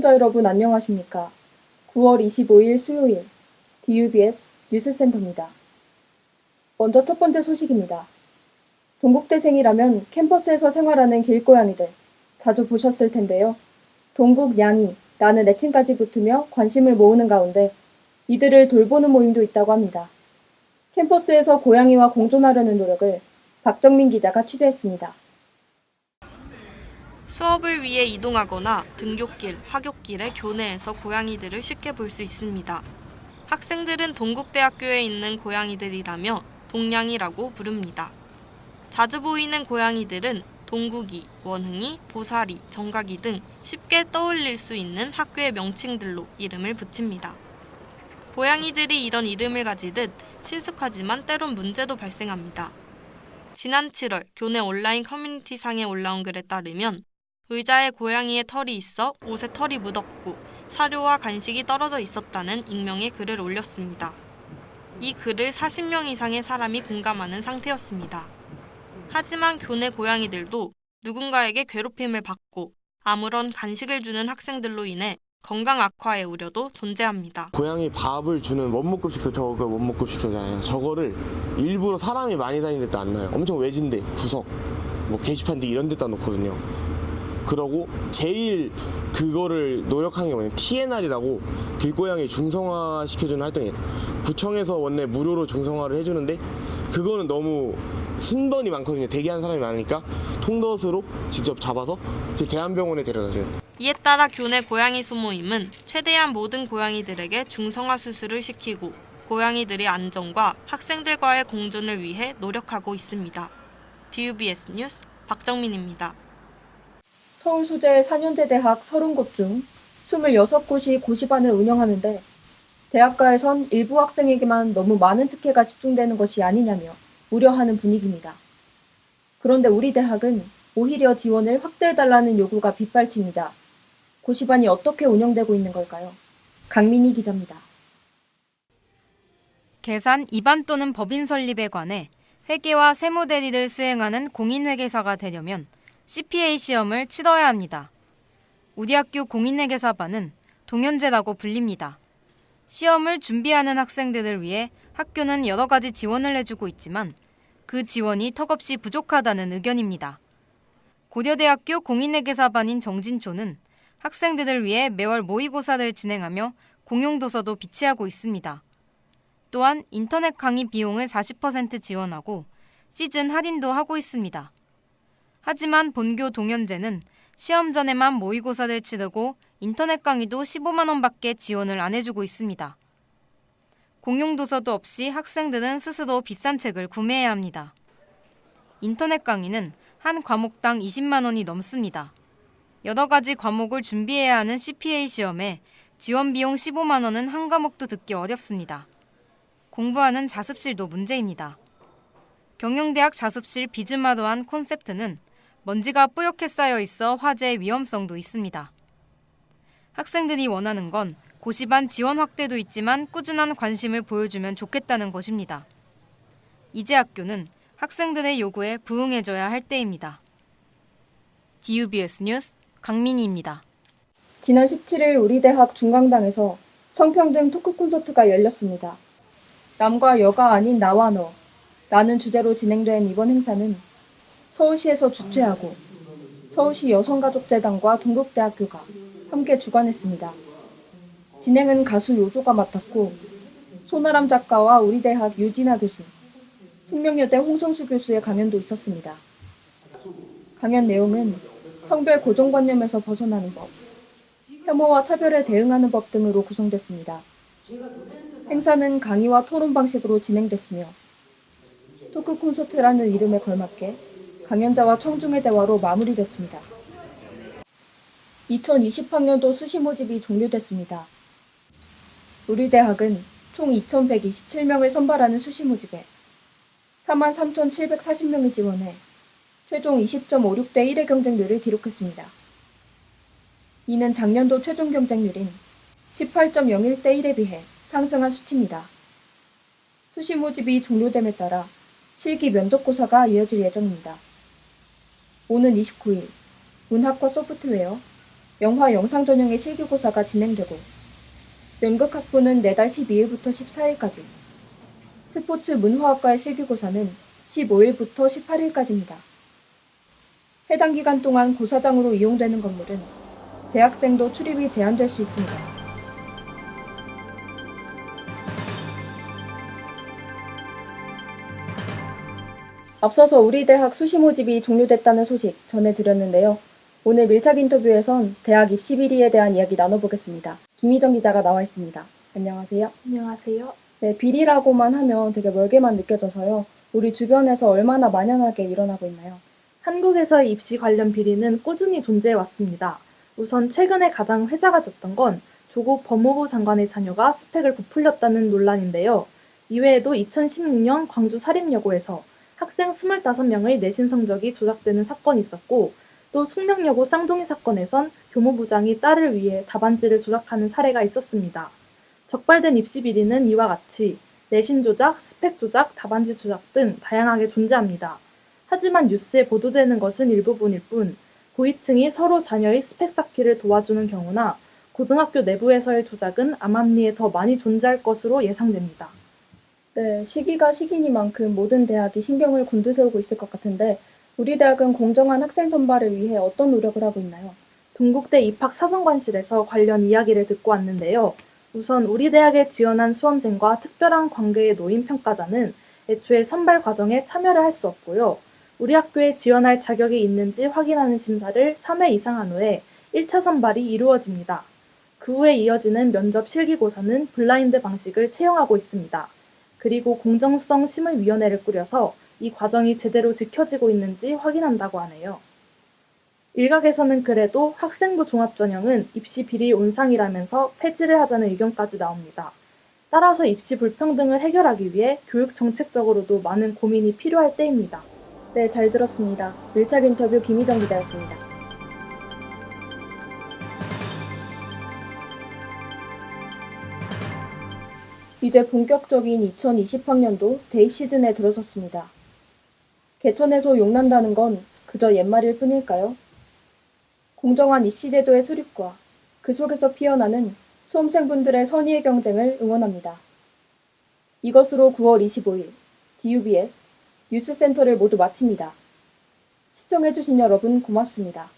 시청자 여러분 안녕하십니까? 9월 25일 수요일 DUBS 뉴스센터입니다. 먼저 첫 번째 소식입니다. 동국대생이라면 캠퍼스에서 생활하는 길고양이들 자주 보셨을 텐데요. 동국냥이 라는 애칭까지 붙으며 관심을 모으는 가운데 이들을 돌보는 모임도 있다고 합니다. 캠퍼스에서 고양이와 공존하려는 노력을 박정민 기자가 취재했습니다. 수업을 위해 이동하거나 등굣길, 하굣길에 교내에서 고양이들을 쉽게 볼 수 있습니다. 학생들은 동국대학교에 있는 고양이들이라며 동냥이라고 부릅니다. 자주 보이는 고양이들은 동국이, 원흥이, 보살이, 정각이 등 쉽게 떠올릴 수 있는 학교의 명칭들로 이름을 붙입니다. 고양이들이 이런 이름을 가지듯 친숙하지만 때론 문제도 발생합니다. 지난 7월 교내 온라인 커뮤니티상에 올라온 글에 따르면 의자에 고양이의 털이 있어 옷에 털이 묻었고 사료와 간식이 떨어져 있었다는 익명의 글을 올렸습니다. 이 글을 40명 이상의 사람이 공감하는 상태였습니다. 하지만 교내 고양이들도 누군가에게 괴롭힘을 받고 아무런 간식을 주는 학생들로 인해 건강 악화의 우려도 존재합니다. 고양이 밥을 주는 원목급식소, 저거 원목급식소잖아요. 저거를 일부러 사람이 많이 다니는 데도 안 놔요. 엄청 외진데 구석, 뭐 게시판 뒤 이런 데다 놓거든요. 그러고 제일 그거를 노력한 게 뭐냐면 TNR이라고 길고양이 중성화 시켜주는 활동이에요. 구청에서 원래 무료로 중성화를 해주는데 그거는 너무 순번이 많거든요. 대기한 사람이 많으니까 통덫으로 직접 잡아서 대한병원에 데려다줘요. 이에 따라 교내 고양이 소모임은 최대한 모든 고양이들에게 중성화 수술을 시키고 고양이들의 안전과 학생들과의 공존을 위해 노력하고 있습니다. DUBS 뉴스 박정민입니다. 서울 소재 4년제 대학 30곳 중 26곳이 고시반을 운영하는데 대학가에선 일부 학생에게만 너무 많은 특혜가 집중되는 것이 아니냐며 우려하는 분위기입니다. 그런데 우리 대학은 오히려 지원을 확대해달라는 요구가 빗발칩니다. 고시반이 어떻게 운영되고 있는 걸까요? 강민희 기자입니다. 계산 입안 또는 법인 설립에 관해 회계와 세무 대리를 수행하는 공인회계사가 되려면 CPA 시험을 치러야 합니다. 우리 학교 공인회계사반은 동연제라고 불립니다. 시험을 준비하는 학생들을 위해 학교는 여러 가지 지원을 해주고 있지만 그 지원이 턱없이 부족하다는 의견입니다. 고려대학교 공인회계사반인 정진초는 학생들을 위해 매월 모의고사를 진행하며 공용도서도 비치하고 있습니다. 또한 인터넷 강의 비용을 40% 지원하고 시즌 할인도 하고 있습니다. 하지만 본교 동연제는 시험 전에만 모의고사를 치르고 인터넷 강의도 15만 원밖에 지원을 안 해주고 있습니다. 공용도서도 없이 학생들은 스스로 비싼 책을 구매해야 합니다. 인터넷 강의는 한 과목당 20만 원이 넘습니다. 여러 가지 과목을 준비해야 하는 CPA 시험에 지원 비용 15만 원은 한 과목도 듣기 어렵습니다. 공부하는 자습실도 문제입니다. 경영대학 자습실 비즈마루한 콘셉트는 먼지가 뿌옇게 쌓여 있어 화재 위험성도 있습니다. 학생들이 원하는 건 고시반 지원 확대도 있지만 꾸준한 관심을 보여주면 좋겠다는 것입니다. 이제 학교는 학생들의 요구에 부응해줘야 할 때입니다. DUBS 뉴스 강민희입니다. 지난 17일 우리 대학 중강당에서 성평등 토크 콘서트가 열렸습니다. 남과 여가 아닌 나와 너 라는 주제로 진행된 이번 행사는 서울시에서 주최하고 서울시 여성가족재단과 동국대학교가 함께 주관했습니다. 진행은 가수 요조가 맡았고 손아람 작가와 우리 대학 유진아 교수, 숙명여대 홍성수 교수의 강연도 있었습니다. 강연 내용은 성별 고정관념에서 벗어나는 법, 혐오와 차별에 대응하는 법 등으로 구성됐습니다. 행사는 강의와 토론 방식으로 진행됐으며 토크 콘서트라는 이름에 걸맞게 강연자와 청중의 대화로 마무리됐습니다. 2020학년도 수시 모집이 종료됐습니다. 우리 대학은 총 2,127명을 선발하는 수시 모집에 43,740명이 지원해 최종 20.56대 1의 경쟁률을 기록했습니다. 이는 작년도 최종 경쟁률인 18.01대 1에 비해 상승한 수치입니다. 수시 모집이 종료됨에 따라 실기 면접고사가 이어질 예정입니다. 오는 29일 문학과 소프트웨어, 영화 영상 전형의 실기고사가 진행되고 연극 학부는 내달 12일부터 14일까지, 스포츠 문화학과의 실기고사는 15일부터 18일까지입니다. 해당 기간 동안 고사장으로 이용되는 건물은 재학생도 출입이 제한될 수 있습니다. 앞서서 우리 대학 수시 모집이 종료됐다는 소식 전해드렸는데요. 오늘 밀착 인터뷰에선 대학 입시 비리에 대한 이야기 나눠보겠습니다. 김희정 기자가 나와 있습니다. 안녕하세요. 안녕하세요. 네, 비리라고만 하면 되게 멀게만 느껴져서요. 우리 주변에서 얼마나 만연하게 일어나고 있나요? 한국에서의 입시 관련 비리는 꾸준히 존재해 왔습니다. 우선 최근에 가장 회자가 됐던 건 조국 법무부 장관의 자녀가 스펙을 부풀렸다는 논란인데요. 이외에도 2016년 광주 사립여고에서 학생 25명의 내신 성적이 조작되는 사건이 있었고, 또 숙명여고 쌍둥이 사건에선 교무부장이 딸을 위해 답안지를 조작하는 사례가 있었습니다. 적발된 입시 비리는 이와 같이 내신 조작, 스펙 조작, 답안지 조작 등 다양하게 존재합니다. 하지만 뉴스에 보도되는 것은 일부분일 뿐, 고위층이 서로 자녀의 스펙 쌓기를 도와주는 경우나 고등학교 내부에서의 조작은 암암리에 더 많이 존재할 것으로 예상됩니다. 네, 시기가 시기니만큼 모든 대학이 신경을 곤두세우고 있을 것 같은데 우리 대학은 공정한 학생 선발을 위해 어떤 노력을 하고 있나요? 동국대 입학사정관실에서 관련 이야기를 듣고 왔는데요. 우선 우리 대학에 지원한 수험생과 특별한 관계에 놓인 평가자는 애초에 선발 과정에 참여를 할 수 없고요. 우리 학교에 지원할 자격이 있는지 확인하는 심사를 3회 이상 한 후에 1차 선발이 이루어집니다. 그 후에 이어지는 면접 실기고사는 블라인드 방식을 채용하고 있습니다. 그리고 공정성 심의위원회를 꾸려서 이 과정이 제대로 지켜지고 있는지 확인한다고 하네요. 일각에서는 그래도 학생부 종합전형은 입시 비리 온상이라면서 폐지를 하자는 의견까지 나옵니다. 따라서 입시 불평등을 해결하기 위해 교육 정책적으로도 많은 고민이 필요할 때입니다. 네, 잘 들었습니다. 밀착 인터뷰 김희정 기자였습니다. 이제 본격적인 2020학년도 대입 시즌에 들어섰습니다. 개천에서 용난다는 건 그저 옛말일 뿐일까요? 공정한 입시제도의 수립과 그 속에서 피어나는 수험생분들의 선의의 경쟁을 응원합니다. 이것으로 9월 25일 DUBS 뉴스센터를 모두 마칩니다. 시청해주신 여러분 고맙습니다.